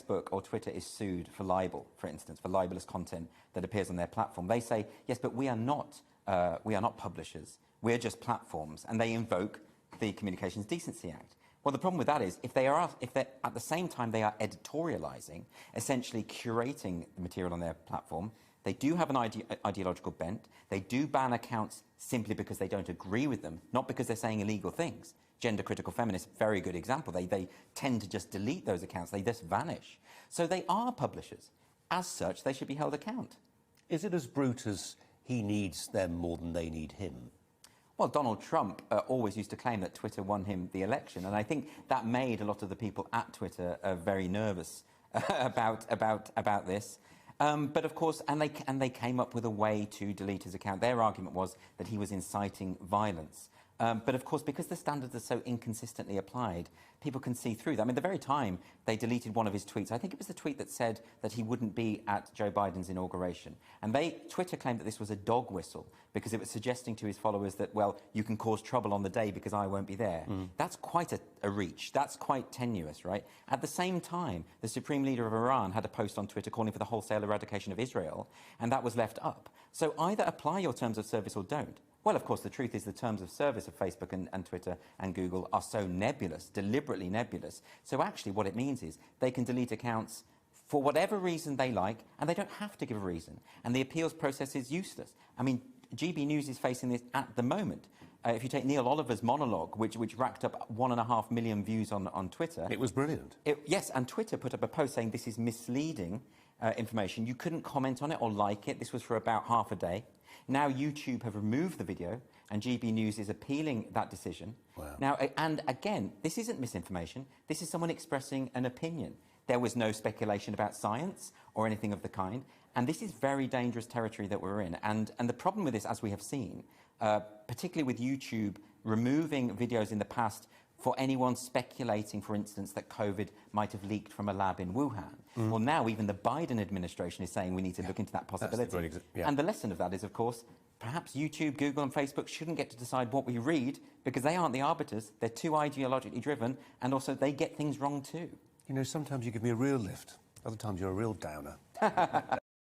Facebook or Twitter is sued for libel, for instance, for libelous content that appears on their platform, they say, yes, but we are not publishers. We're just platforms, and they invoke the Communications Decency Act. Well, the problem with that is if they're at the same time they are editorializing, essentially curating the material on their platform, they do have an ideological bent. They do ban accounts simply because they don't agree with them, not because they're saying illegal things. Gender critical feminists, very good example. They tend to just delete those accounts. They just vanish. So they are publishers. As such, they should be held account. Is it as brute as he needs them more than they need him? Well, Donald Trump always used to claim that Twitter won him the election, and I think that made a lot of the people at Twitter very nervous about this. But of course, and they came up with a way to delete his account. Their argument was that he was inciting violence. But of course, because the standards are so inconsistently applied, people can see through that. I mean, the very time they deleted one of his tweets, I think it was the tweet that said that he wouldn't be at Joe Biden's inauguration. And Twitter claimed that this was a dog whistle because it was suggesting to his followers that, well, you can cause trouble on the day because I won't be there. That's quite a reach. That's quite tenuous, right? At the same time, the Supreme Leader of Iran had a post on Twitter calling for the wholesale eradication of Israel, and that was left up. So either apply your terms of service or don't. Well, of course, the truth is the terms of service of Facebook and Twitter and Google are so nebulous, deliberately nebulous. So actually what it means is they can delete accounts for whatever reason they like, and they don't have to give a reason. And the appeals process is useless. I mean, GBNews is facing this at the moment. If you take Neil Oliver's monologue, which racked up 1.5 million views on Twitter. It was brilliant. Yes, and Twitter put up a post saying this is misleading information. You couldn't comment on it or like it. This was for about half a day. Now YouTube have removed the video, and GBNews is appealing that decision. Wow. Now, and again, this isn't misinformation. This is someone expressing an opinion. There was no speculation about science or anything of the kind. And this is very dangerous territory that we're in. And the problem with this, as we have seen, particularly with YouTube removing videos in the past for anyone speculating, for instance, that COVID might have leaked from a lab in Wuhan. Well, now even the Biden administration is saying we need to look into that possibility. And the lesson of that is, of course, perhaps YouTube, Google and Facebook shouldn't get to decide what we read because they aren't the arbiters. They're too ideologically driven, and also they get things wrong too. You know, sometimes you give me a real lift. Other times you're a real downer.